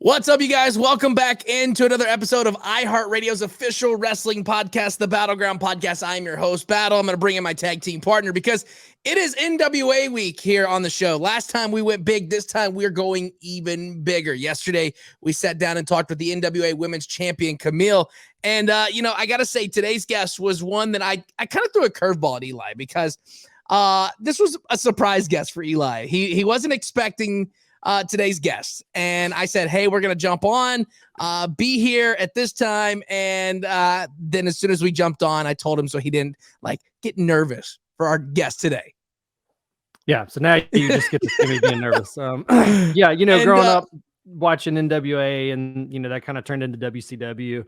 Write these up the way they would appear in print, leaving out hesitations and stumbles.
What's up, you guys? Welcome back into another episode of iHeartRadio's official wrestling podcast, the Battleground Podcast. I'm your host, Battle. I'm going to bring in my tag team partner because it is NWA week here on the show. Last time we went big. This time we're going even bigger. Yesterday, we sat down and talked with the NWA Women's Champion, Camille. And, I got to say, today's guest was one that I kind of threw a curveball at Eli because this was a surprise guest for Eli. He wasn't expecting today's guest. And I said, hey, we're going to jump on, be here at this time. And then as soon as we jumped on, I told him so he didn't get nervous for our guest today. Yeah. So now you just get to see me being nervous. Growing up watching NWA and, that kind of turned into WCW.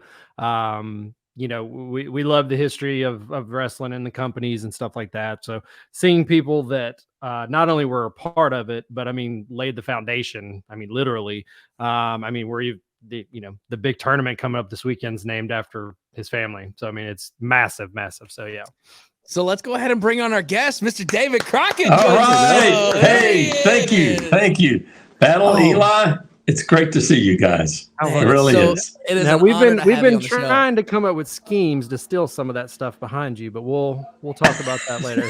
We love the history of wrestling and the companies and stuff like that. So seeing people that not only were a part of it, but laid the foundation. Literally. The big tournament coming up this weekend's named after his family. So it's massive. So yeah. So let's go ahead and bring on our guest, Mr. David Crockett. All right. Hey, thank you. Battle, Eli. It's great to see you guys. It really is. It is. Now we've been trying to come up with schemes to steal some of that stuff behind you, but we'll talk about that later.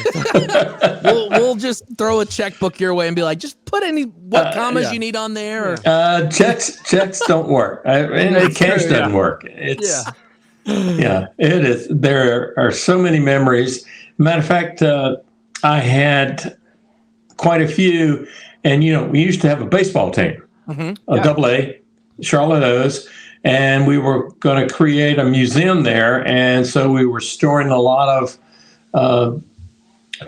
we'll just throw a checkbook your way and be like, just put what commas you need on there. Or... checks don't work. Cash doesn't work. It's it is. There are so many memories. Matter of fact, I had quite a few, and we used to have a baseball team. Double A, Charlotte O's, and we were going to create a museum there, and so we were storing a lot of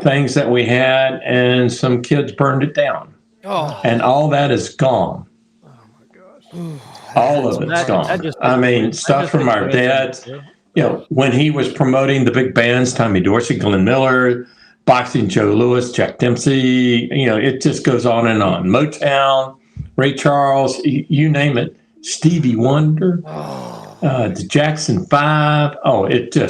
things that we had, and some kids burned it down, and all that is gone. Oh my gosh! All of it's gone. Stuff from our dad. When he was promoting the big bands, Tommy Dorsey, Glenn Miller, boxing, Joe Louis, Jack Dempsey. It just goes on and on. Motown. Ray Charles, you name it, Stevie Wonder, the Jackson 5. It's a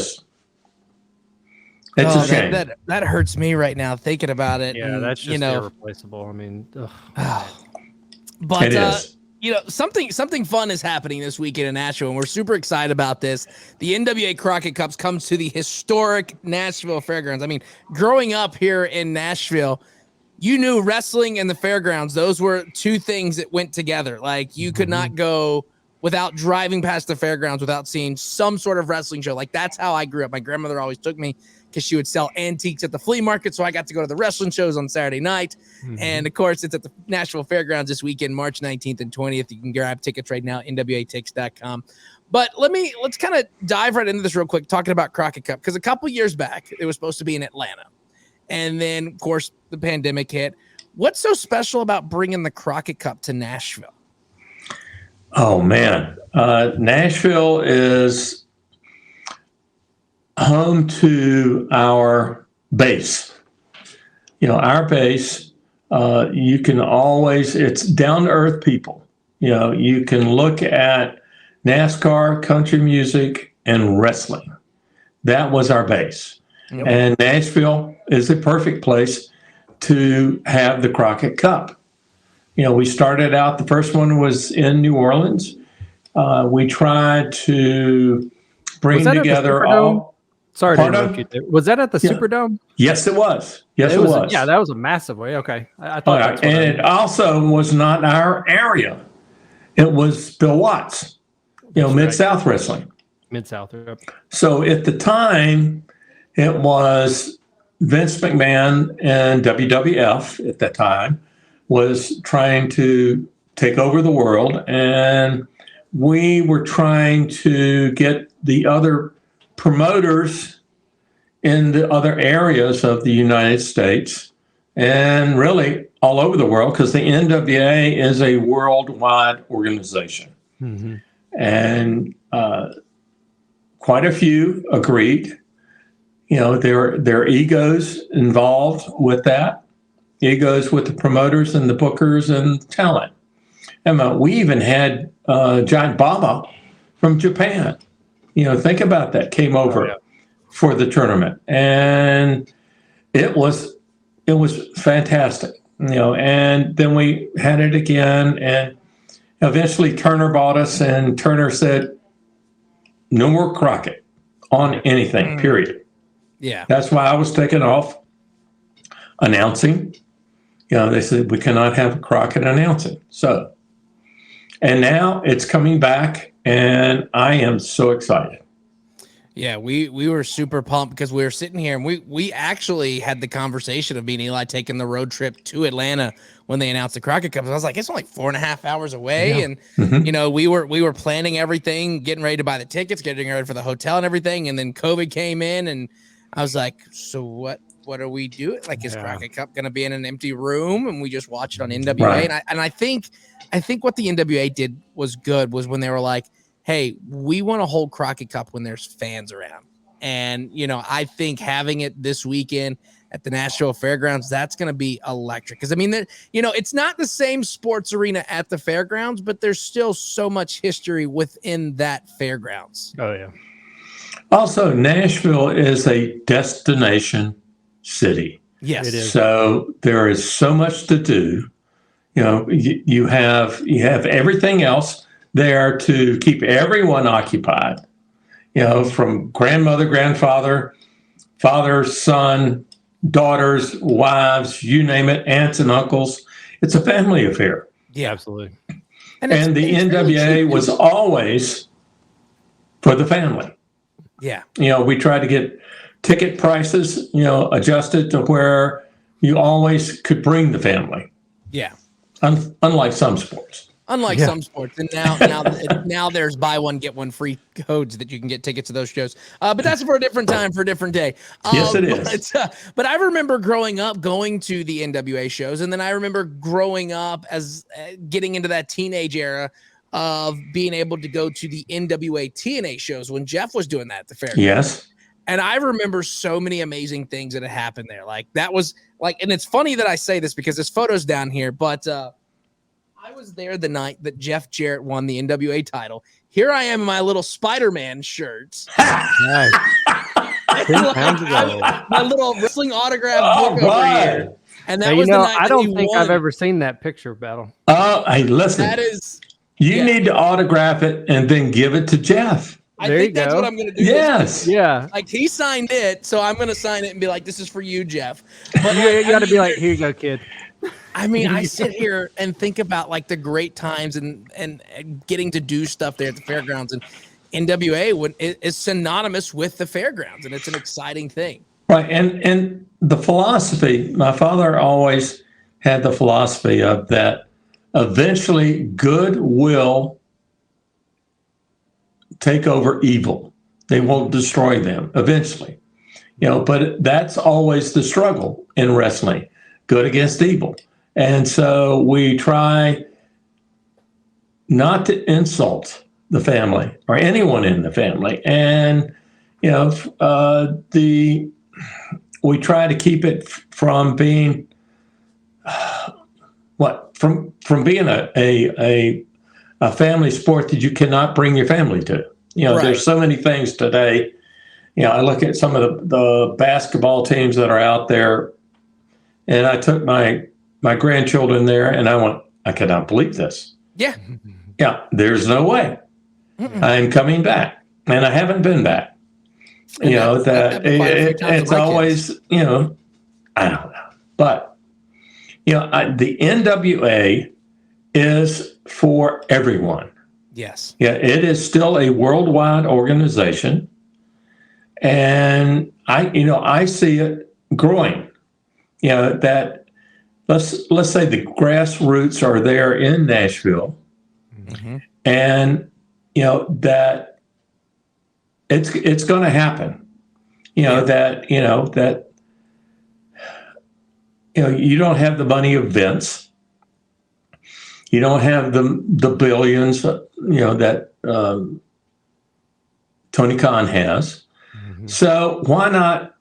shame. That hurts me right now thinking about it. Yeah, that's just irreplaceable. But it is. Something fun is happening this weekend in Nashville, and we're super excited about this. The NWA Crockett Cup comes to the historic Nashville Fairgrounds. Growing up here in Nashville, you knew wrestling and the fairgrounds. Those were two things that went together. You could not go without driving past the fairgrounds without seeing some sort of wrestling show. That's how I grew up. My grandmother always took me because she would sell antiques at the flea market. So I got to go to the wrestling shows on Saturday night. And of course, it's at the Nashville Fairgrounds this weekend, March 19th and 20th. You can grab tickets right now, nwatix.com. But let's kind of dive right into this real quick, talking about Crockett Cup. Because a couple years back, it was supposed to be in Atlanta. And then, of course, the pandemic hit. What's so special about bringing the Crockett Cup to Nashville? Oh, man. Nashville is home to our base. Our base, you can always, it's down-to-earth people. You can look at NASCAR, country music, and wrestling. That was our base. Yep. And Nashville is a perfect place to have the Crockett Cup. We started out, the first one was in New Orleans. We tried to bring together all. Sorry to interrupt you there. Was that at the Superdome? Yes, it was. Yes, it was. Yeah, that was a massive way. Okay. I thought that's and it also was not our area. It was Bill Watts, Mid-South Wrestling. Mid-South, yep. So at the time, it was Vince McMahon and WWF at that time was trying to take over the world. And we were trying to get the other promoters in the other areas of the United States and really all over the world, because the NWA is a worldwide organization. And quite a few agreed. There are egos involved with that, egos with the promoters and the bookers and talent. And we even had Giant Baba from Japan. Think about that, came over for the tournament. And it was fantastic, and then we had it again. And Eventually, Turner bought us, and Turner said, no more Crockett on anything, period. Yeah. That's why I was taken off announcing. They said, we cannot have Crockett announcing. So, and now it's coming back, and I am so excited. Yeah, we were super pumped because we were sitting here and we actually had the conversation of me and Eli taking the road trip to Atlanta when they announced the Crockett Cup. I was like, it's only 4.5 hours away. Yeah. And, we were planning everything, getting ready to buy the tickets, getting ready for the hotel and everything. And then COVID came in and I was like, so what are we doing? Like, is Crockett Cup going to be in an empty room and we just watch it on NWA? Right. And I think what the NWA did was good was when they were like, hey, we want to hold Crockett Cup when there's fans around. And, I think having it this weekend at the Nashville Fairgrounds, that's going to be electric. Because, I mean, it's not the same sports arena at the fairgrounds, but there's still so much history within that fairgrounds. Oh, yeah. Also, Nashville is a destination city. Yes, it is. So there is so much to do. You have everything else there to keep everyone occupied, from grandmother, grandfather, father, son, daughters, wives, you name it, aunts and uncles. It's a family affair. Yeah, absolutely. And the NWA was always for the family. Yeah. We try to get ticket prices, adjusted to where you always could bring the family. Yeah. Unlike some sports. Unlike some sports, and now there's buy one get one free codes that you can get tickets to those shows. But that's for a different time, for a different day. Yes, it is. But I remember growing up going to the NWA shows, and then I remember growing up as getting into that teenage era of being able to go to the NWA TNA shows when Jeff was doing that at the fair. Yes. And I remember so many amazing things that had happened there. Like that was like, and it's funny that I say this because there's photos down here, but I was there the night that Jeff Jarrett won the NWA title. Here I am in my little Spider-Man shirt. Nice. 10 pounds ago. My little wrestling autograph book over here. And that was the night I don't think won. I've ever seen that picture, Battle. Oh, hey, listen. That is. You need to autograph it and then give it to Jeff. I think that's what I'm going to do. Yes. Yeah. Like he signed it, so I'm going to sign it and be like, this is for you, Jeff. But you got to be like, here you go, kid. I mean, I sit here and think about like the great times and getting to do stuff there at the fairgrounds, and NWA is synonymous with the fairgrounds, and it's an exciting thing. Right. And the philosophy, my father always had the philosophy of that eventually good will take over evil. They won't destroy them eventually, but that's always the struggle in wrestling, good against evil. And so we try not to insult the family or anyone in the family. And, we try to keep it from being, from being a family sport that you cannot bring your family to. Right. There's so many things today. I look at some of the basketball teams that are out there, and I took my grandchildren there, and I cannot believe this. Yeah. Yeah, there's no way. I'm coming back, and I haven't been back. And It's always, I don't know. But, the NWA is for everyone. Yes. Yeah, it is still a worldwide organization. And I see it growing. That let's say the grassroots are there in Nashville, and that it's going to happen. That you don't have the money of Vince. You don't have the billions, that Tony Khan has. So why not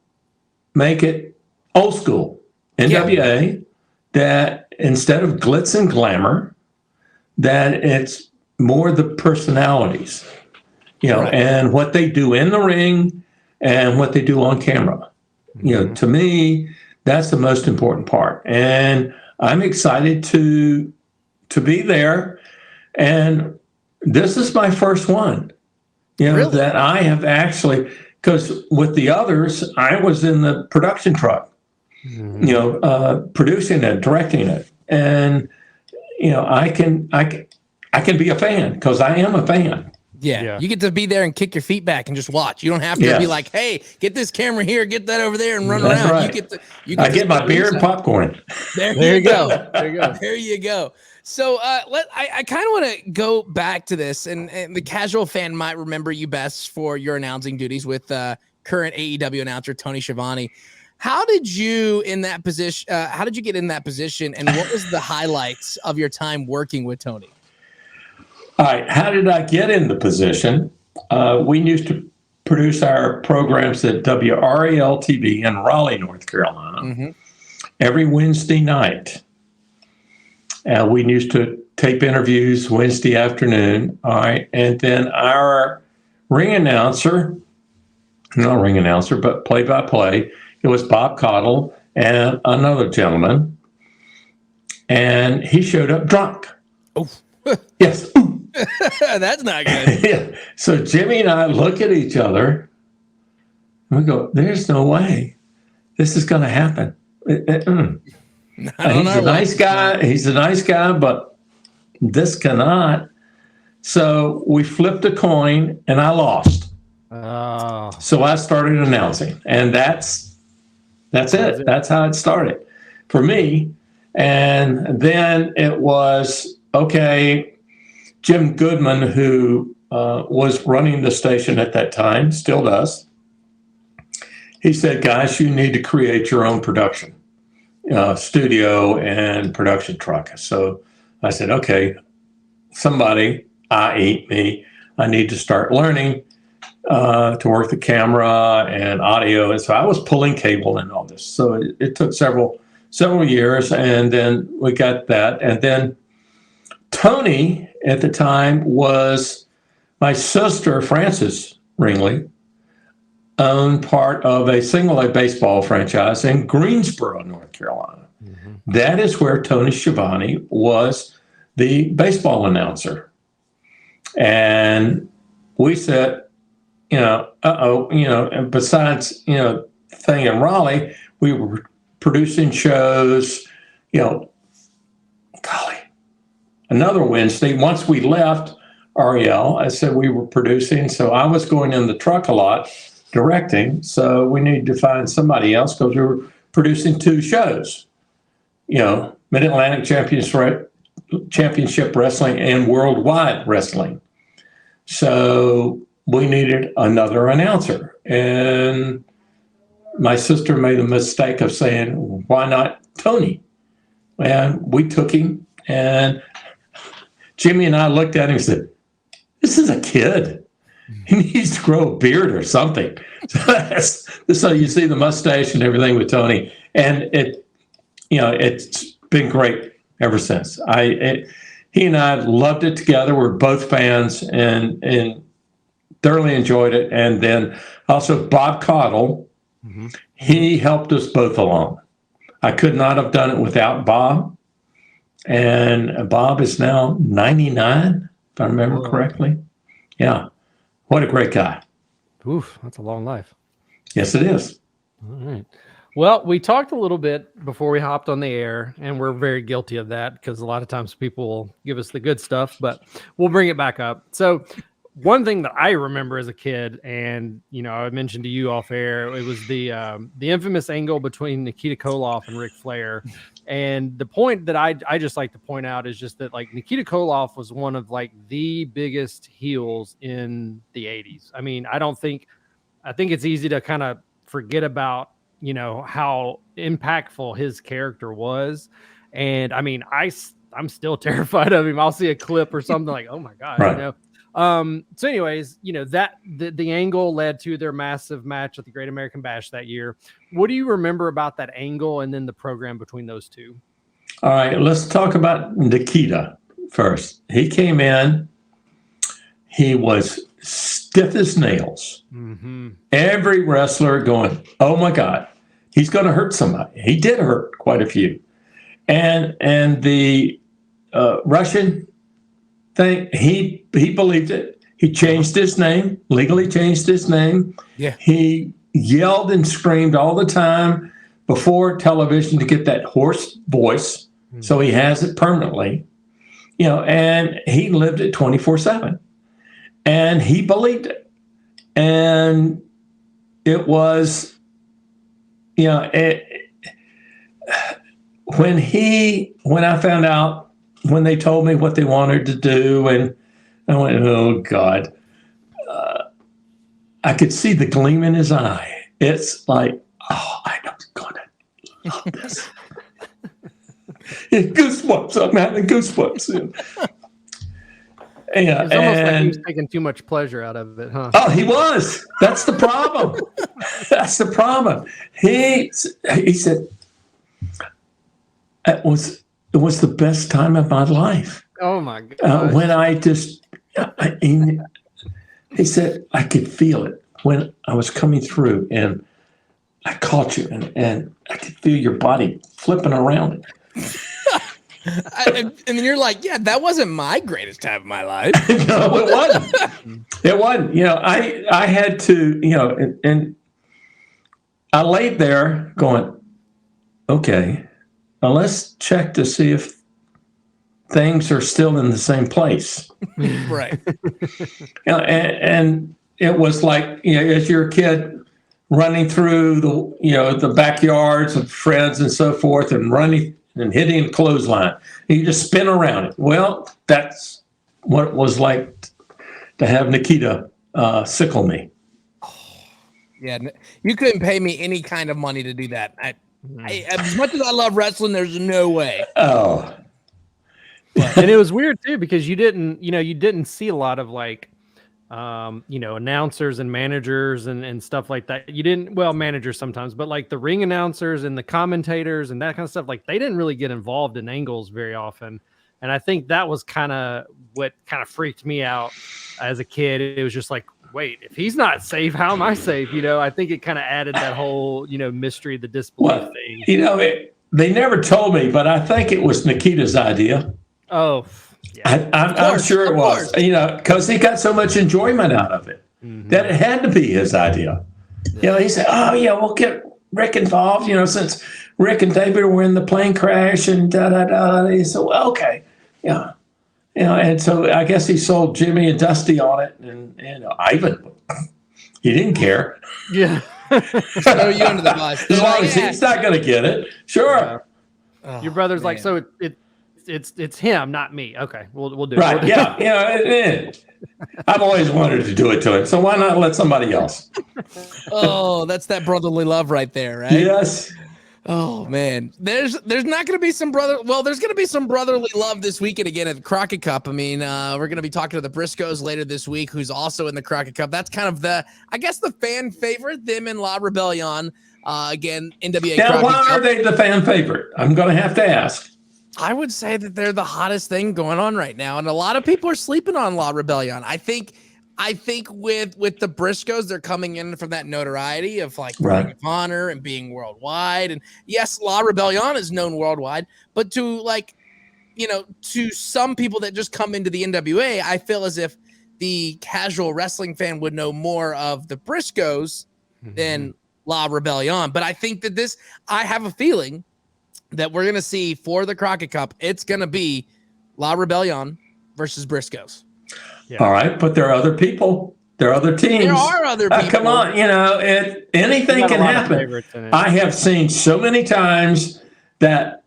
make it old school NWA? That instead of glitz and glamour, that it's more the personalities, Right. and what they do in the ring and what they do on camera. To me, that's the most important part. And I'm excited to be there And this is my first one, Really? that I have actually, because with the others, I was in the production truck, producing it, directing it. And, I can be a fan because I am a fan. Yeah. You get to be there and kick your feet back and just watch. You don't have to be like, hey, get this camera here, get that over there and run around. Right. I get my beer and popcorn. There you go. There you go. So I kind of want to go back to this, and the casual fan might remember you best for your announcing duties with current AEW announcer Tony Schiavone. How did you get in that position, and what was the highlights of your time working with Tony? All right. How did I get in the position? We used to produce our programs at WRAL TV in Raleigh, North Carolina, every Wednesday night. We used to tape interviews Wednesday afternoon. All right. And then our not ring announcer, but play-by-play, it was Bob Cottle and another gentleman. And he showed up drunk. Oh. Yes. That's not good. Yeah. So Jimmy and I look at each other and we go, there's no way this is going to happen. He's a nice guy. He's a nice guy, but this cannot. So we flipped a coin and I lost. So I started announcing, and that's it. That's how it started for me. And then it was, okay, Jim Goodman, who was running the station at that time, still does. He said, guys, you need to create your own production studio and production truck. So I said, okay, somebody, i.e. me, I need to start learning to work the camera and audio. And so I was pulling cable and all this. So it took several years, and then we got that. And then Tony at the time was my sister, Frances Ringley, owned part of a single-A baseball franchise in Greensboro, North Carolina. That is where Tony Schiavone was the baseball announcer. And we said, and besides, thing in Raleigh, we were producing shows, another Wednesday. Once we left REL, I said we were producing. So I was going in the truck a lot, directing. So we needed to find somebody else because we were producing 2 shows, Mid-Atlantic Championship Wrestling and Worldwide Wrestling. So we needed another announcer. And my sister made the mistake of saying, why not Tony? And we took him, and Jimmy and I looked at him and said, this is a kid. He needs to grow a beard or something. So you see the mustache and everything with Tony. And it's been great ever since. He and I loved it together. We're both fans and thoroughly enjoyed it. And then also Bob Cottle, he helped us both along. I could not have done it without Bob. And Bob is now 99, if I remember correctly. Yeah. What a great guy. Oof, that's a long life. Yes, it is. All right. Well, we talked a little bit before we hopped on the air, and we're very guilty of that because a lot of times people will give us the good stuff, but we'll bring it back up. So one thing that I remember as a kid, and I mentioned to you off air, it was the infamous angle between Nikita Koloff and Ric Flair. And the point that I just like to point out is just that Nikita Koloff was one of the biggest heels in the 80s. I mean, I think it's easy to kind of forget about, how impactful his character was. And I mean, I'm still terrified of him. I'll see a clip or something like, oh my God, right. So anyways, that the angle led to their massive match at the Great American Bash that year. What do you remember about that angle and then the program between those two? All right, let's talk about Nikita first. He came in, he was stiff as nails. Every wrestler going, oh my God, he's going to hurt somebody. He did hurt quite a few. And the Russian thing. He believed it. He changed his name, legally changed his name. Yeah. He yelled and screamed all the time before television to get that hoarse voice. So he has it permanently, and he lived it 24/7, and he believed it. And it was, when I found out, when they told me what they wanted to do, and I went, oh God, I could see the gleam in his eye. It's like, oh, I'm gonna love this. Goosebumps. I'm having goosebumps. It's almost like he was taking too much pleasure out of it, huh? Oh, he was. That's the problem. That's the problem. He said it was the best time of my life. Oh my God! When he said I could feel it when I was coming through, and I caught you, and I could feel your body flipping around. And then you're like, yeah, that wasn't my greatest time of my life. No, it wasn't. It wasn't. I had to, and I laid there going, okay, now let's check to see if things are still in the same place. Right. And it was like, as you're a kid running through the backyards of friends and so forth, and running and hitting a clothesline. You just spin around it. Well, that's what it was like to have Nikita sickle me. Yeah, you couldn't pay me any kind of money to do that. As much as I love wrestling, there's no way. Oh. And it was weird too, because you didn't see a lot of like, announcers and managers and stuff like that. You didn't, well, managers sometimes, but like the ring announcers and the commentators and that kind of stuff, like they didn't really get involved in angles very often. And I think that was kind of what kind of freaked me out as a kid. It was just like, wait, if he's not safe, how am I safe? I think it kind of added that whole, mystery, the disbelief thing. They never told me, but I think it was Nikita's idea. Oh, yeah. I'm sure it was, because he got so much enjoyment out of it that it had to be his idea. He said, oh, yeah, we'll get Rick involved, since Rick and David were in the plane crash and da-da-da. He said, well, okay, yeah. And so I guess he sold Jimmy and Dusty on it, and Ivan, he didn't care. Yeah. Throw you under the bus. As long as he's not going to get it, sure. Oh, your brother's like, so it's him, not me. Okay, we'll do right. it. Yeah. I've always wanted to do it to him, so why not let somebody else? Oh, that's that brotherly love right there, right? Yes. Oh man, there's not going to be some there's going to be some brotherly love this weekend again at the Crockett Cup. I mean, we're going to be talking to the Briscoes later this week, who's also in the Crockett Cup. That's kind of the fan favorite, them and La Rebellion. Again, NWA. Now, Crockett why Cup. are they the fan favorite? I'm going to have to ask. I would say that they're the hottest thing going on right now, and a lot of people are sleeping on La Rebellion. I think with the Briscoes, they're coming in from that notoriety of like Ring of Honor and being worldwide. And yes, La Rebellion is known worldwide, but to some people that just come into the NWA, I feel as if the casual wrestling fan would know more of the Briscoes than La Rebellion. But I think that I have a feeling that we're going to see for the Crockett Cup, it's going to be La Rebellion versus Briscoes. Yeah. All right, but there are other people. There are other teams. There are other people. Come on, anything can happen. I have seen so many times that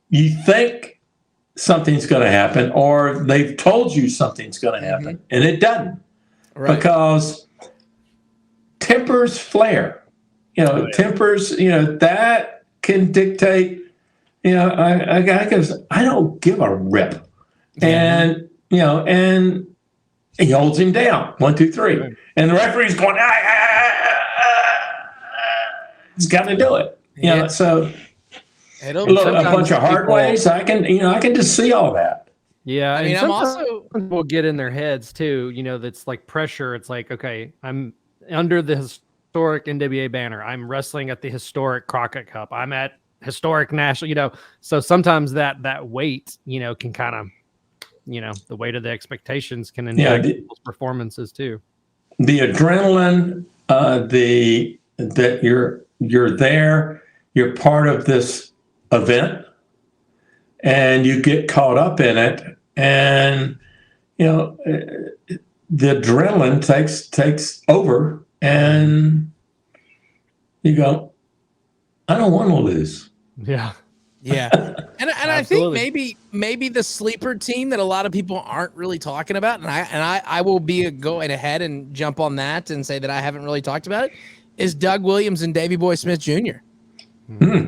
you think something's going to happen, or they've told you something's going to happen, and it doesn't. Right. Because tempers flare. Tempers, that can dictate. A guy goes, I don't give a rip. And, and he holds him down. 1, 2, 3. Right. And the referee's going, he's got to do it. So a bunch of hard ways. I can just see all that. Yeah. I mean, I'm also people get in their heads too, that's like pressure. It's like, okay, I'm under the historic NWA banner. I'm wrestling at the historic Crockett Cup. I'm at historic national, so sometimes that weight, can kind of, the weight of the expectations can impact people's performances too. The adrenaline, that you're there, you're part of this event, and you get caught up in it, and the adrenaline takes over, and you go, I don't want to lose. Yeah. Yeah. And I think maybe the sleeper team that a lot of people aren't really talking about, and I will be going ahead and jump on that and say that I haven't really talked about it, is Doug Williams and Davey Boy Smith Jr.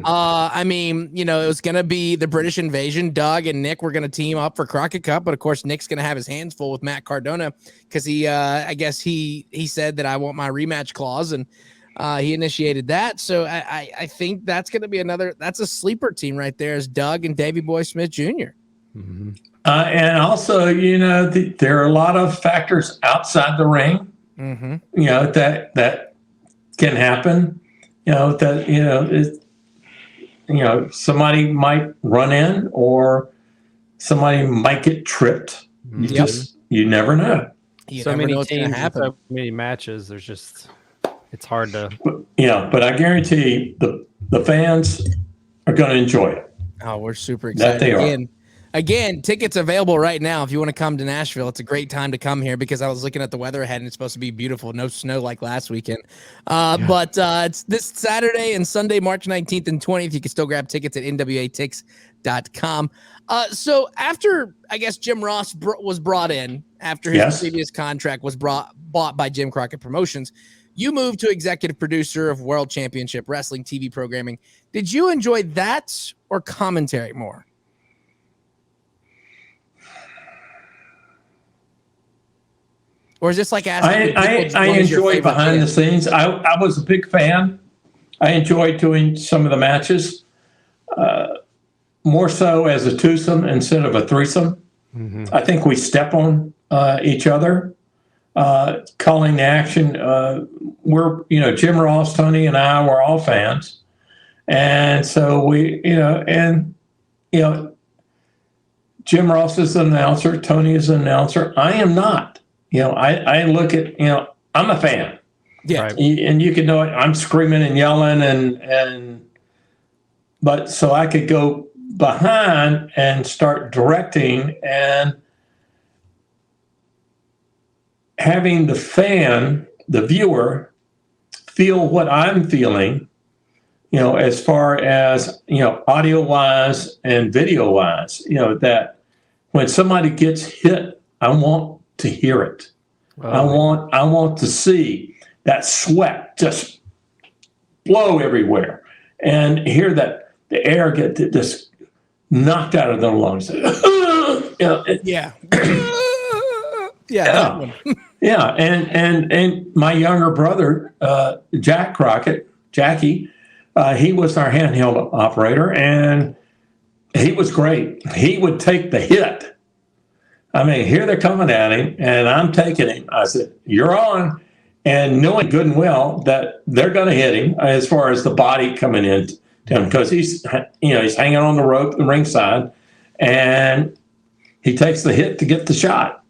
I mean, it was going to be the British invasion. Doug and Nick were going to team up for Crockett Cup, but of course Nick's going to have his hands full with Matt Cardona because I guess he said that I want my rematch clause, and he initiated that. So I think that's going to be that's a sleeper team right there, is Doug and Davey Boy Smith Jr. Mm-hmm. And also, there are a lot of factors outside the ring, that can happen. Somebody might run in, or somebody might get tripped. You never know. So many teams, so many matches. There's just, it's hard to. But I guarantee the fans are going to enjoy it. Oh, we're super excited. That they are. Again, tickets available right now. If you want to come to Nashville, it's a great time to come here because I was looking at the weather ahead and it's supposed to be beautiful. No snow like last weekend. But it's this Saturday and Sunday, March 19th and 20th. You can still grab tickets at nwatix.com. So after, I guess, Jim Ross was brought in, after his previous contract was bought by Jim Crockett Promotions, you moved to executive producer of World Championship Wrestling TV programming. Did you enjoy that or commentary more? Or is this like asking? I enjoy behind the scenes. I was a big fan. I enjoyed doing some of the matches, more so as a twosome instead of a threesome. Mm-hmm. I think we step on each other, calling the action. We're, Jim Ross, Tony, and I were all fans, and so we, Jim Ross is an announcer, Tony is an announcer. I am not. I look at, I'm a fan. Yeah. Right. And you can know it. I'm screaming and yelling but so I could go behind and start directing and having the fan, the viewer, feel what I'm feeling, as far as, audio wise and video wise, that when somebody gets hit, I want to hear it. Oh. I want to see that sweat just blow everywhere and hear that the air get just knocked out of their lungs. Yeah. Yeah. And my younger brother, Jackie, he was our handheld operator, and he was great. He would take the hit. I mean, here they're coming at him, and I'm taking him. I said, "You're on," and knowing good and well that they're going to hit him as far as the body coming in to him, because he's hanging on the rope, the ringside, and he takes the hit to get the shot.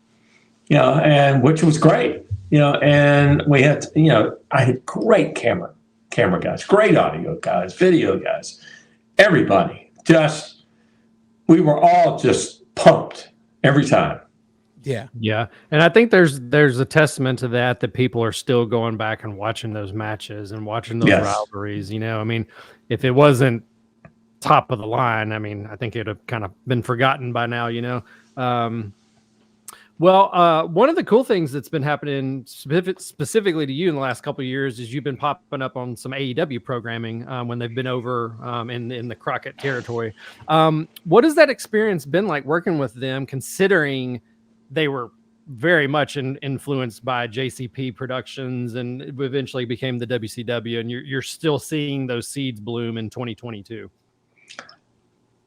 And which was great. And we had, I had great camera guys, great audio guys, video guys, everybody. We were all just pumped every time. Yeah. And I think there's a testament to that people are still going back and watching those matches and watching those rivalries. I mean, if it wasn't top of the line, I mean, I think it'd have kind of been forgotten by now, one of the cool things that's been happening specifically to you in the last couple of years is you've been popping up on some AEW programming when they've been over in the Crockett territory. What has that experience been like working with them, considering they were very much influenced by JCP Productions and eventually became the WCW, and you're still seeing those seeds bloom in 2022?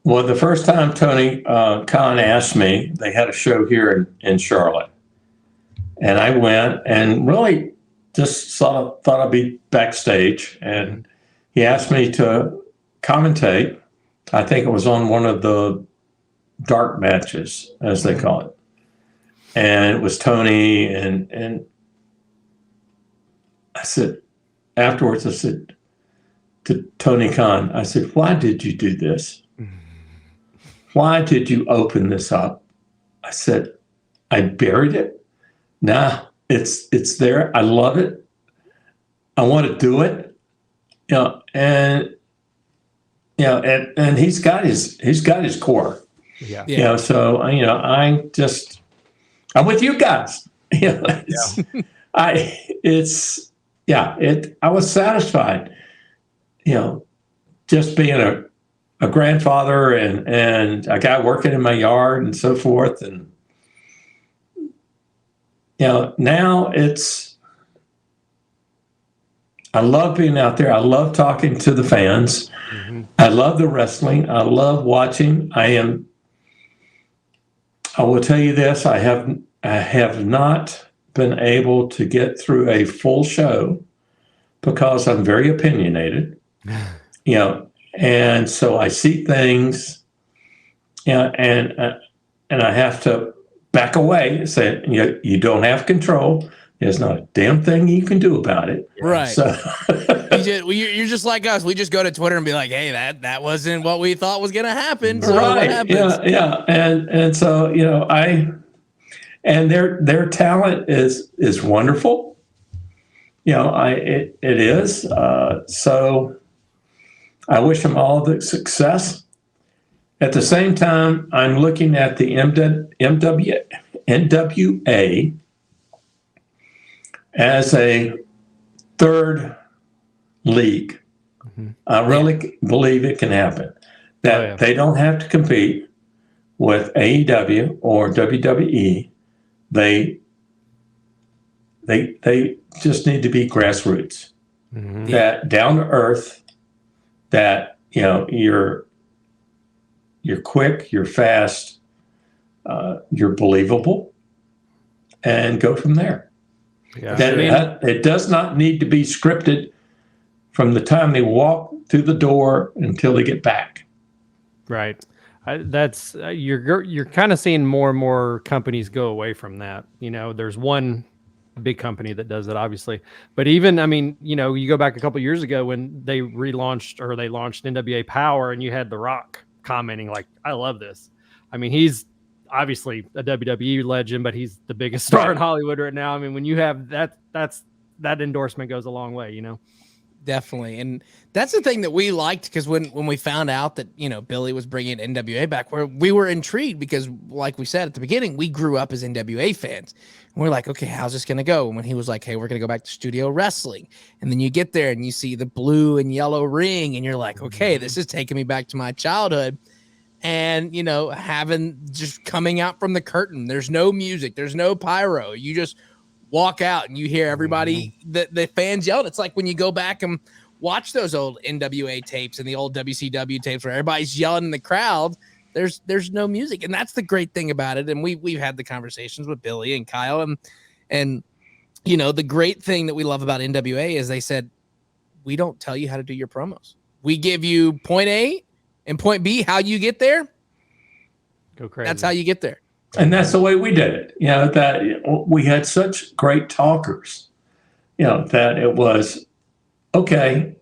Well, the first time Tony Khan asked me, they had a show here in Charlotte. And I went and really just thought I'd be backstage. And he asked me to commentate. I think it was on one of the dark matches, as they call it. and it was Tony, and I said, afterwards, I said to Tony Khan, I said, why did you do this? Why did you open this up? I said, I buried it. Nah, it's there. I love it. I want to do it. And he's got his core. Yeah. So I'm with you guys. I was satisfied, just being a grandfather and a guy working in my yard and so forth. And, now I love being out there. I love talking to the fans. Mm-hmm. I love the wrestling. I love watching. I will tell you this. I have not been able to get through a full show because I'm very opinionated, and so I see things, and I have to back away and say, you don't have control. There's not a damn thing you can do about it. Right. So you're just like us. We just go to Twitter and be like, hey, that wasn't what we thought was going to happen. So right. Yeah. And so, and their talent is wonderful. It is. So I wish them all the success. At the same time, I'm looking at the NWA as a third league. Mm-hmm. I really believe it can happen. That they don't have to compete with AEW or WWE. They just need to be grassroots. Mm-hmm. That down to earth. That you're quick, you're fast, you're believable, and go from there. Yeah. It does not need to be scripted from the time they walk through the door until they get back. Right. That's you're kind of seeing more and more companies go away from that. There's one big company that does it, obviously, but even you go back a couple of years ago when they launched NWA Power, and you had The Rock commenting like, "I love this." He's obviously a WWE legend, but he's the biggest star in Hollywood right now. When you have that endorsement goes a long way, Definitely. And that's the thing that we liked, because when we found out that, Billy was bringing NWA back, we were intrigued because, like we said at the beginning, we grew up as NWA fans. And we're like, okay, how's this going to go? And when he was like, hey, we're going to go back to studio wrestling. And then you get there and you see the blue and yellow ring and you're like, okay, this is taking me back to my childhood. And, having just coming out from the curtain, there's no music, there's no pyro. You just walk out and you hear everybody, the fans yelling. It's like when you go back and watch those old NWA tapes and the old WCW tapes where everybody's yelling in the crowd. There's no music, and that's the great thing about it. And we've had the conversations with Billy and Kyle, and the great thing that we love about NWA is they said, we don't tell you how to do your promos. We give you point A and point B. How you get there, go crazy. That's how you get there. And that's the way we did it. That we had such great talkers, that it was, okay,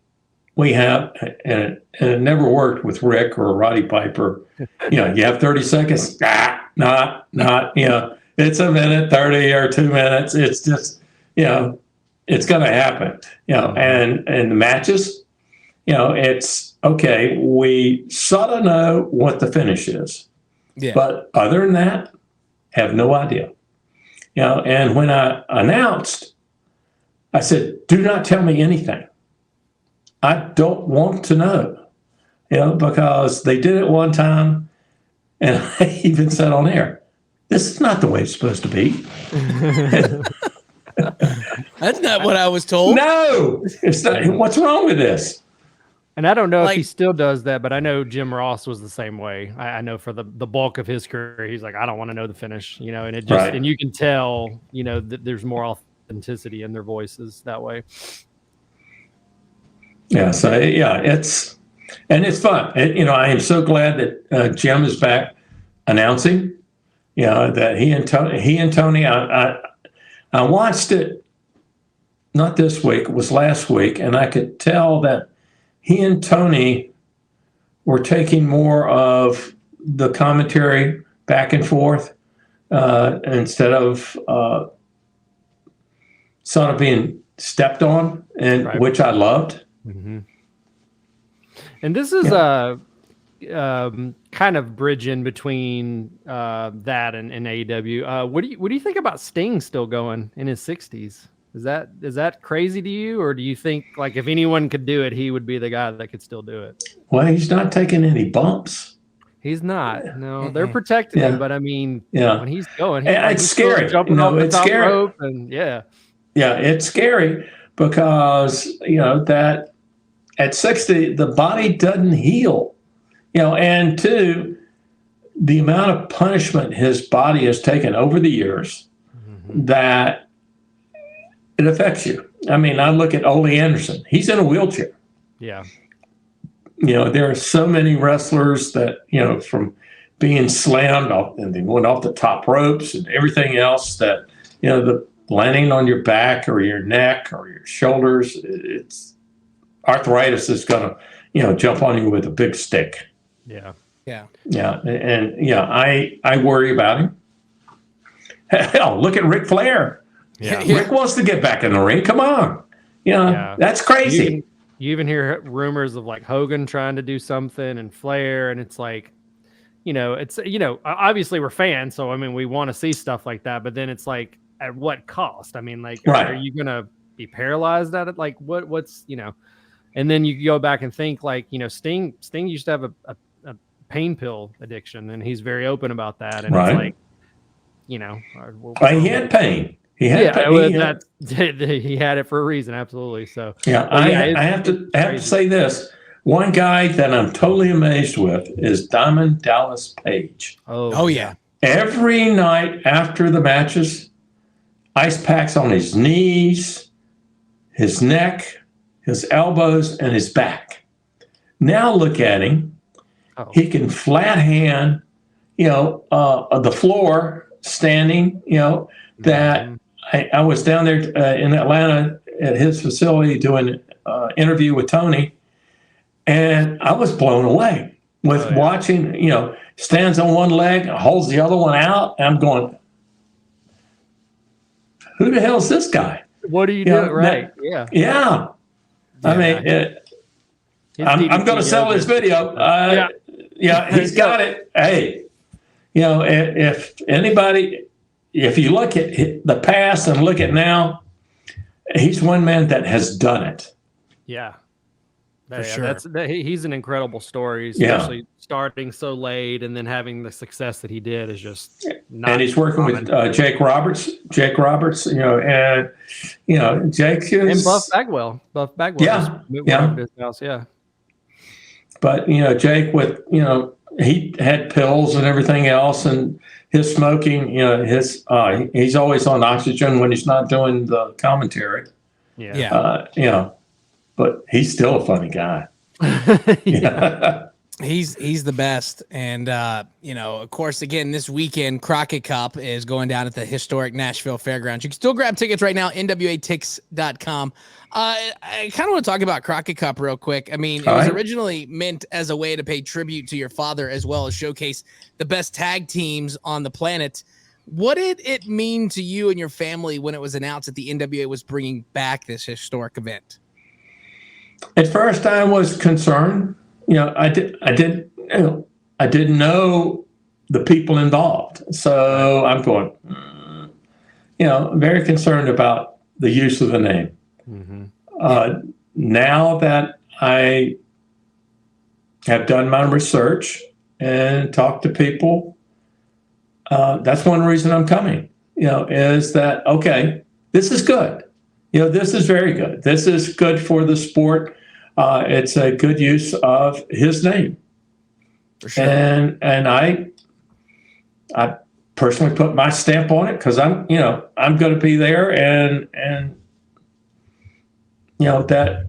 we have, and it never worked with Rick or Roddy Piper. You have 30 seconds. Not, it's a minute, 30 or 2 minutes. It's just, it's going to happen, and the matches, it's okay. We sort of know what the finish is. Yeah. But other than that, have no idea. And when I announced, I said, do not tell me anything. I don't want to know, because they did it one time, and I even said on air, this is not the way it's supposed to be. That's not what I was told. No, it's not. What's wrong with this? And I don't know if he still does that, but I know Jim Ross was the same way. I know for the bulk of his career, he's like, I don't want to know the finish, and it just, and you can tell, that there's more authenticity in their voices that way. Yeah. So it's fun. I am so glad that Jim is back announcing. You know, that he and Tony, I watched it, not this week, it was last week, and I could tell that he and Tony were taking more of the commentary back and forth instead of sort of being stepped on, and Right. which I loved. Mm-hmm. And this is kind of bridging between that and AEW. What do you think about Sting still going in his 60s? Is that crazy to you, or do you think like if anyone could do it, he would be the guy that could still do it? Well, he's not taking any bumps. He's not. No, they're protecting him, but I mean, when he's going, it's scary. Jumping off the top rope, and it's scary because that at 60 the body doesn't heal. And two, the amount of punishment his body has taken over the years, that it affects you. I mean, I look at Ole Anderson. He's in a wheelchair. Yeah. There are so many wrestlers that, from being slammed off and then going off the top ropes and everything else that, the landing on your back or your neck or your shoulders, it's arthritis is going to, jump on you with a big stick. Yeah. Yeah. And I worry about him. Hell, look at Ric Flair. Yeah. Rick wants to get back in the ring. Come on. That's crazy. You even hear rumors of like Hogan trying to do something and Flair, and it's like, it's, obviously we're fans. So, I mean, we want to see stuff like that, but then it's like, at what cost? I mean, like, right. Are you going to be paralyzed at it? Like what's, and then you go back and think like, Sting used to have a pain pill addiction, and he's very open about that. And right. It's like, he had pain. He had it for a reason. Absolutely. So I have to say this. One guy that I'm totally amazed with is Diamond Dallas Page. Oh yeah. Every night after the matches, ice packs on his knees, his neck, his elbows, and his back. Now look at him. He can flat hand, the floor standing, that I was down there in Atlanta at his facility doing an interview with Tony, and I was blown away with watching, stands on one leg, holds the other one out, and I'm going, who the hell is this guy? What are you doing? Right. Yeah. I mean, I'm going to sell his video. He's got it. Hey, if anybody, if you look at the past and look at now, he's one man that has done it. Yeah. For sure. He's an incredible story, especially starting so late and then having the success that he did is just not and he's working common. with Jake Roberts, and Jake is, and Buff Bagwell. His house, But Jake with he had pills and everything else, and his smoking, he's always on oxygen when he's not doing the commentary. But he's still a funny guy. He's the best. And, of course, again, this weekend, Crockett Cup is going down at the historic Nashville Fairgrounds. You can still grab tickets right now, nwatix.com. I kind of want to talk about Crockett Cup real quick. I mean, it was originally meant as a way to pay tribute to your father as well as showcase the best tag teams on the planet. What did it mean to you and your family when it was announced that the NWA was bringing back this historic event? At first, I was concerned. I didn't know the people involved, so I'm going, very concerned about the use of the name. Mm-hmm. Now that I have done my research and talked to people, that's one reason I'm coming. Is that okay? This is good. This is very good. This is good for the sport. It's a good use of his name. For sure. And I personally put my stamp on it because I'm going to be there and that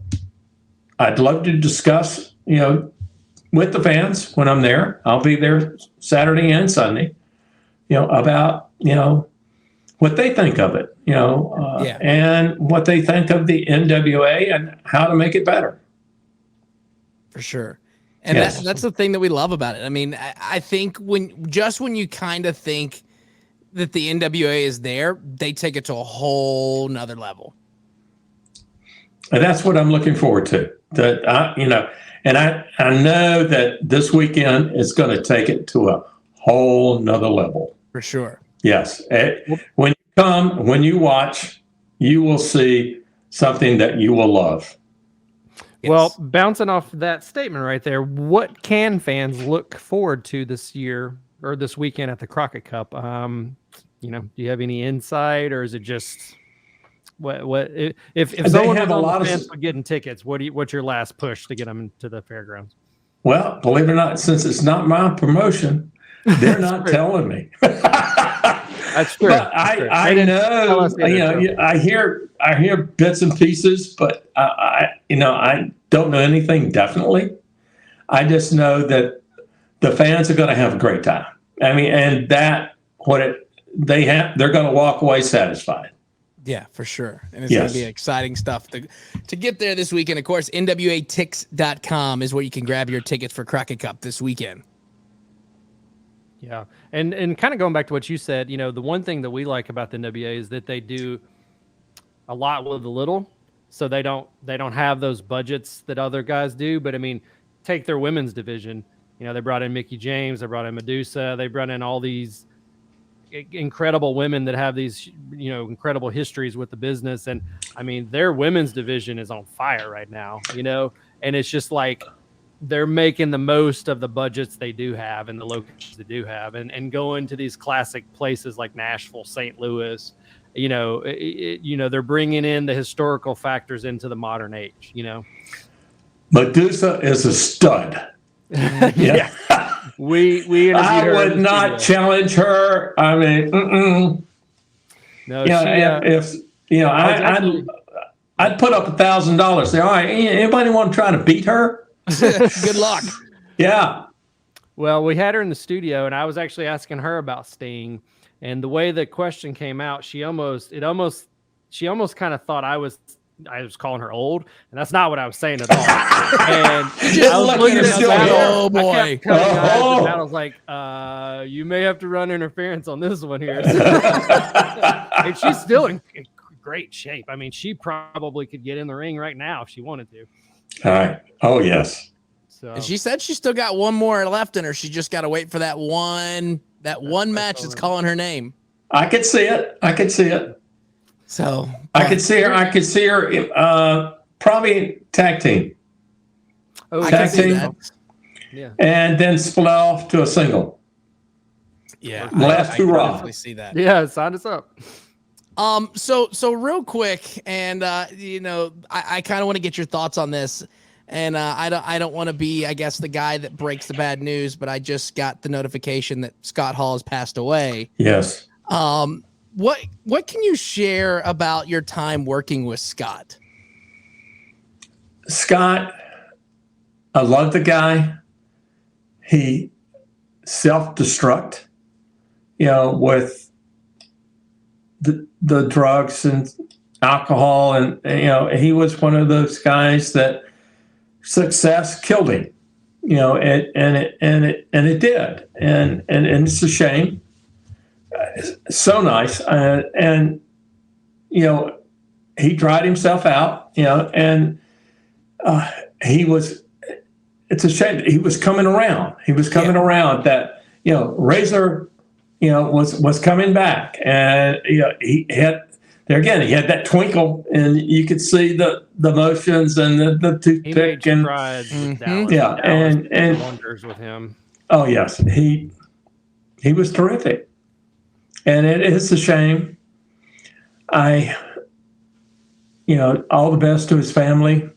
I'd love to discuss, with the fans when I'm there. I'll be there Saturday and Sunday, about, what they think of it, and what they think of the NWA and how to make it better. For sure. And Yes. that's the thing that we love about it. I mean, I think when you kind of think that the NWA is there, they take it to a whole nother level. And that's what I'm looking forward to. That and I know that this weekend is going to take it to a whole nother level. For sure. Yes. When you watch, you will see something that you will love. Yes. Well, bouncing off that statement right there, what can fans look forward to this year or this weekend at the Crockett Cup? Do you have any insight, or is it just if someone was on the fence for getting tickets, what's your last push to get them to the fairgrounds? Well, believe it or not, since it's not my promotion, they're not telling me. That's true. But I know, I hear bits and pieces, but I don't know anything definitely. I just know that the fans are going to have a great time. I mean, and they're going to walk away satisfied. Yeah, for sure. And it's going to be exciting stuff to get there this weekend. Of course, NWATix.com is where you can grab your tickets for Crockett Cup this weekend. Yeah. And kind of going back to what you said, the one thing that we like about the NWA is that they do a lot with a little. So they don't have those budgets that other guys do. But I mean, take their women's division. They brought in Mickie James, they brought in Medusa, they brought in all these incredible women that have these, incredible histories with the business. And I mean, their women's division is on fire right now, and it's just like they're making the most of the budgets they do have and the locations they do have, and going to these classic places like Nashville, St. Louis, they're bringing in the historical factors into the modern age, Medusa is a stud. Yeah. We I would not challenge her. I mean, no, I'd put up $1,000. Say, all right, anybody want to try to beat her? Good luck. Yeah. Well, we had her in the studio, and I was actually asking her about Sting, and the way the question came out, she almost kind of thought I was calling her old, and that's not what I was saying at all. And I was looking at oh boy, I was like, you may have to run interference on this one here. And she's still in great shape. I mean, she probably could get in the ring right now if she wanted to. All right. Oh yes. So and she said she still got one more left in her. She just got to wait for that one match that's calling her name. I could see it. So I could see her. Probably tag team. Oh, tag team. Yeah. And then split off to a single. Yeah. Last two Raw. Definitely see that. Yeah, sign us up. So real quick, and I kind of want to get your thoughts on this, and I don't want to be, I guess, the guy that breaks the bad news, but I just got the notification that Scott Hall has passed away. Yes. What can you share about your time working with Scott? Scott, I love the guy. He self-destruct, with the drugs and alcohol, and he was one of those guys that success killed him, and it did, and it's a shame. So nice, and he dried himself out, and he was. It's a shame he was coming around. He was coming around. That Razor, was coming back, and he had there again. He had that twinkle, and you could see the motions and the toothpick and Dallas. and wonders with him. Oh yes, he was terrific, and it is a shame. All the best to his family.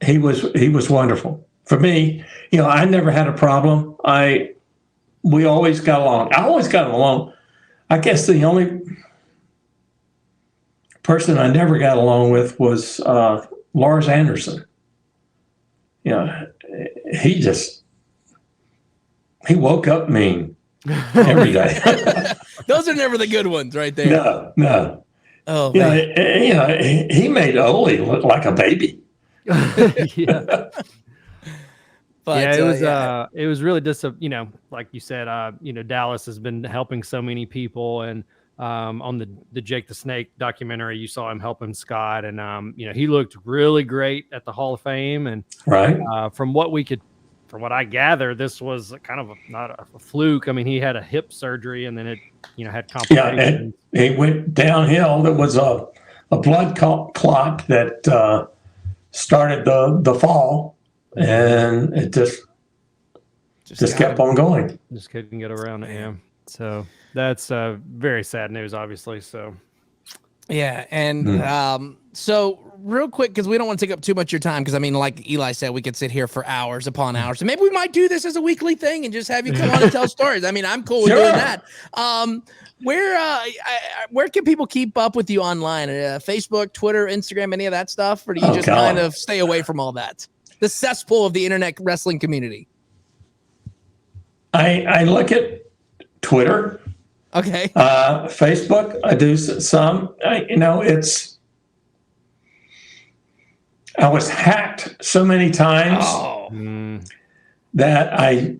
He was wonderful. For me, I never had a problem. We always got along. I always got along. I guess the only person I never got along with was Lars Anderson. He just he woke up mean every day. Those are never the good ones, right there. No. Oh, man. He made Ole look like a baby. Yeah. But, it was really just like you said, Dallas has been helping so many people, and on the Jake the Snake documentary, you saw him helping Scott, and he looked really great at the Hall of Fame, and right. From what I gather, this was kind of not a fluke. I mean, he had a hip surgery, and then it had complications. Yeah, it went downhill. There was a blood clot that started the fall. And it just kept on going. Just couldn't get around it. Yeah. So that's very sad news, obviously. So, yeah. And so real quick, because we don't want to take up too much of your time, because I mean, like Eli said, we could sit here for hours upon hours. So maybe we might do this as a weekly thing and just have you come on and tell stories. I mean, I'm cool with doing that. Where can people keep up with you online? Facebook, Twitter, Instagram, any of that stuff? Or do you just kind of stay away from all that? The cesspool of the internet wrestling community. I look at Twitter. Okay. Facebook, I do some. I was hacked so many times that I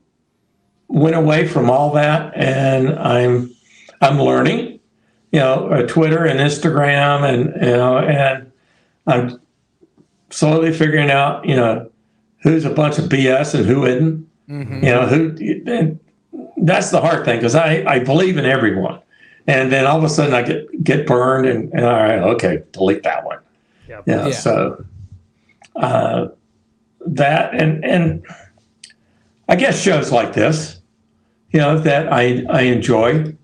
went away from all that, and I'm learning, Twitter and Instagram, and I'm slowly figuring out, who's a bunch of BS and who isn't. And that's the hard thing, because I believe in everyone, and then all of a sudden I get burned, and all right, okay, delete that one. Yeah. So that and I guess shows like this, that I enjoy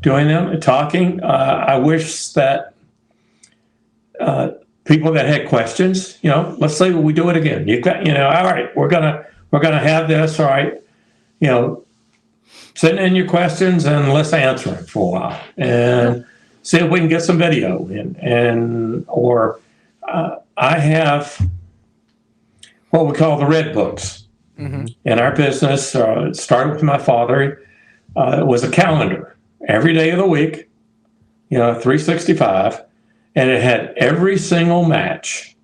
doing them and talking. I wish that people that had questions, let's say we do it again. You've got, all right, we're gonna have this. All right, send in your questions and let's answer them for a while and see if we can get some video or I have what we call the red books in our business. It started with my father. It was a calendar every day of the week, 365. And it had every single match,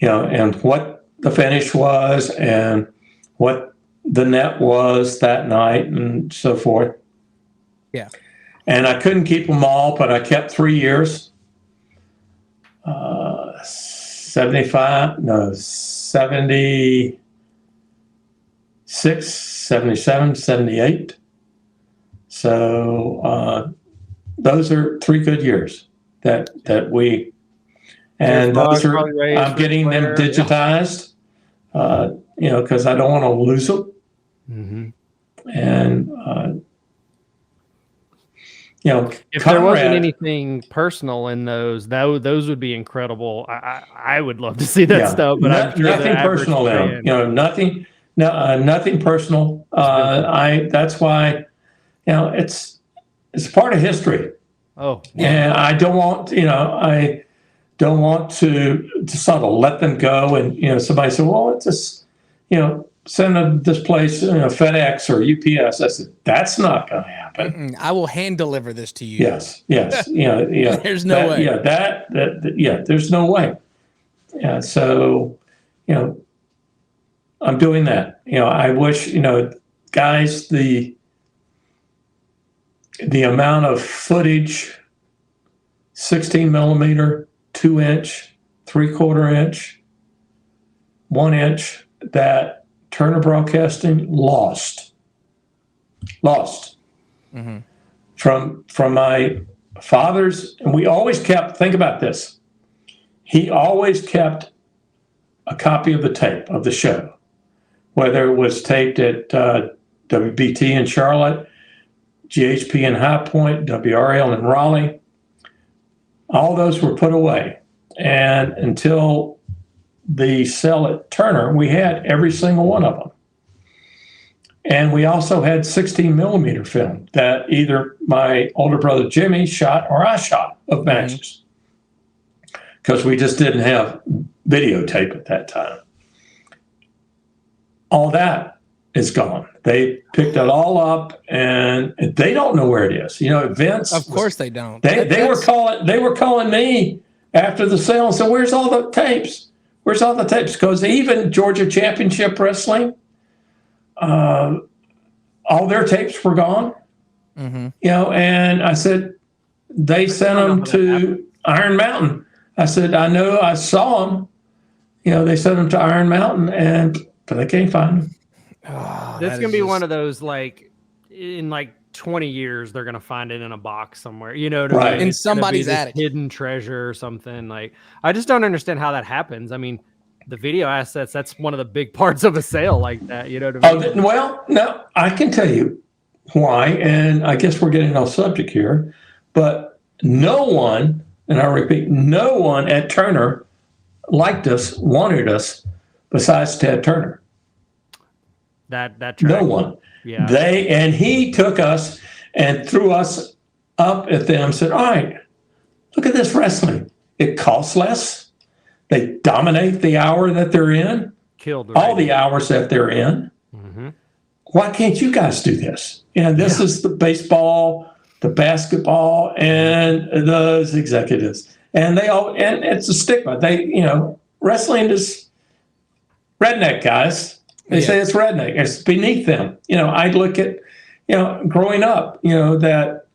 and what the finish was and what the net was that night and so forth. Yeah. And I couldn't keep them all, but I kept 3 years. 76, 77, 78. So those are 3 good years that we, and those are, I'm getting them digitized, because I don't want to lose them. And if there wasn't anything personal in those would be incredible. I would love to see that stuff, but I'm sure nothing personal fan, nothing personal. That's why, it's part of history. Oh, and I don't want, to sort of let them go. And, somebody said, well, it's just, send this place, FedEx or UPS. I said, that's not going to happen. I will hand deliver this to you. Yes. There's no way. There's no way. Yeah. So, I'm doing that. I wish, guys, the amount of footage, 16 millimeter, 2 inch, 3/4 inch, 1 inch, that Turner Broadcasting lost from my father's. And we always kept, think about this, he always kept a copy of the tape of the show, whether it was taped at WBT in Charlotte, GHP in High Point, WRL in Raleigh. All those were put away. And until the sale at Turner, we had every single one of them. And we also had 16 millimeter film that either my older brother Jimmy shot or I shot of matches, because we just didn't have videotape at that time. All that is gone. They picked it all up, and they don't know where it is. Vince. Of course they don't. They were calling me after the sale and said, "Where's all the tapes? Where's all the tapes?" Because even Georgia Championship Wrestling, all their tapes were gone. Mm-hmm. And I said, they sent them to Iron Mountain. I said, I know, I saw them. They sent them to Iron Mountain, but they can't find them. Oh, that's going to be one of those, like, in like 20 years, they're going to find it in a box somewhere, right. In somebody's attic. Hidden treasure or something. Like, I just don't understand how that happens. I mean, the video assets, that's one of the big parts of a sale like that. You know what I mean? Well, no, I can tell you why. And I guess we're getting off subject here, but no one, and I repeat, no one at Turner liked us, wanted us, besides Ted Turner. That track. No one. Yeah. And he took us and threw us up at them, said, all right, look at this wrestling. It costs less. They dominate the hour that they're in. Killed all the hours that they're in. Mm-hmm. Why can't you guys do this? This is the baseball, the basketball, and those executives. And it's a stigma. Wrestling is redneck, guys. They say it's redneck. It's beneath them. I look at, growing up, that,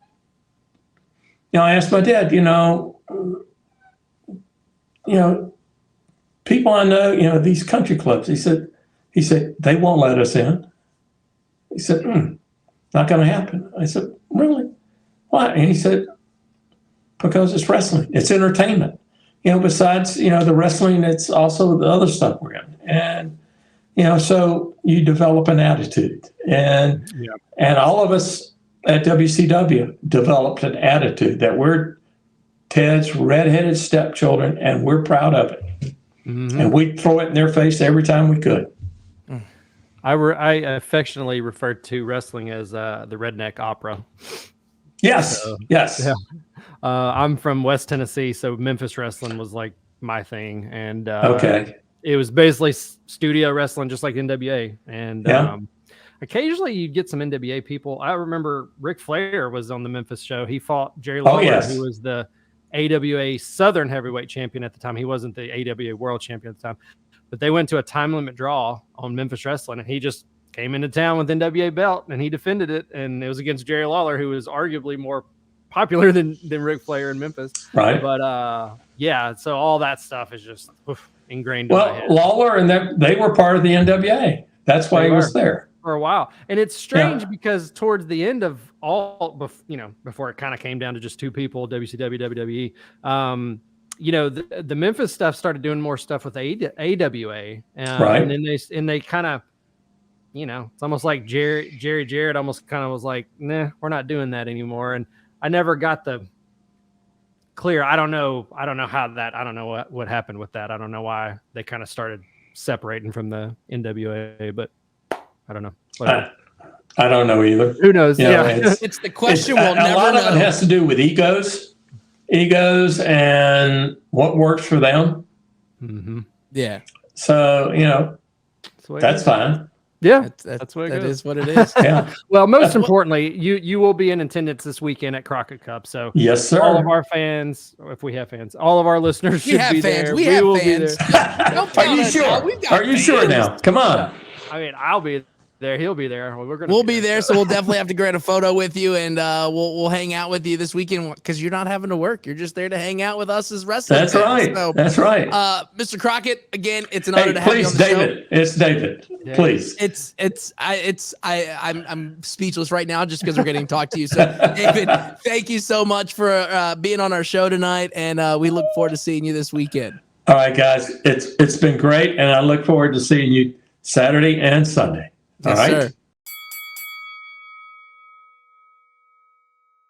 I asked my dad, people I know, these country clubs, he said, they won't let us in. He said, not going to happen. I said, really? Why? And he said, because it's wrestling. It's entertainment. Besides, the wrestling, it's also the other stuff we're in. And, so you develop an attitude. And all of us at WCW developed an attitude that we're Ted's redheaded stepchildren, and we're proud of it. Mm-hmm. And we'd throw it in their face every time we could. I affectionately referred to wrestling as the redneck opera. Yes, yes. Yeah. I'm from West Tennessee, so Memphis wrestling was like my thing. And it was basically studio wrestling, just like NWA. And occasionally you'd get some NWA people. I remember Ric Flair was on the Memphis show. He fought Jerry Lawler, who was the AWA Southern Heavyweight Champion at the time. He wasn't the AWA World Champion at the time. But they went to a time limit draw on Memphis wrestling, and he just came into town with NWA belt, and he defended it. And it was against Jerry Lawler, who was arguably more popular than Ric Flair in Memphis. Right. But so all that stuff is just ingrained in my head. Lawler and them, they were part of the NWA. That's why he was there for a while. And it's strange because towards the end of before it kind of came down to just two people, WCW, WWE, the Memphis stuff started doing more stuff with AWA, and then they kind of, it's almost like Jerry Jarrett almost kind of was like, nah, we're not doing that anymore. And I never got the clear. I don't know how that. I don't know what happened with that. I don't know why they kind of started separating from the NWA, but I don't know. I don't know either. Who knows? It's the question we'll never know. A lot of it has to do with egos and what works for them. Mm-hmm. Yeah. So, that's fine. Yeah, that's what it goes. That is what it is. Yeah. Well, most importantly, you will be in attendance this weekend at Crockett Cup. So yes, sir. All of our fans, if we have fans, all of our listeners should be there. We have fans. Are you sure? Are you sure now? Come on. I mean, I'll be there. He'll be there. We'll be there, so we'll definitely have to grab a photo with you, and we'll hang out with you this weekend because you're not having to work. You're just there to hang out with us as wrestlers. That's right. So, that's right. Mr. Crockett, again, it's an honor to have you on the David. show. It's David. Yeah. Please. I'm speechless right now just because we're getting to talk to you. So, David, thank you so much for being on our show tonight, and we look forward to seeing you this weekend. All right, guys. It's been great, and I look forward to seeing you Saturday and Sunday. All right. Sir.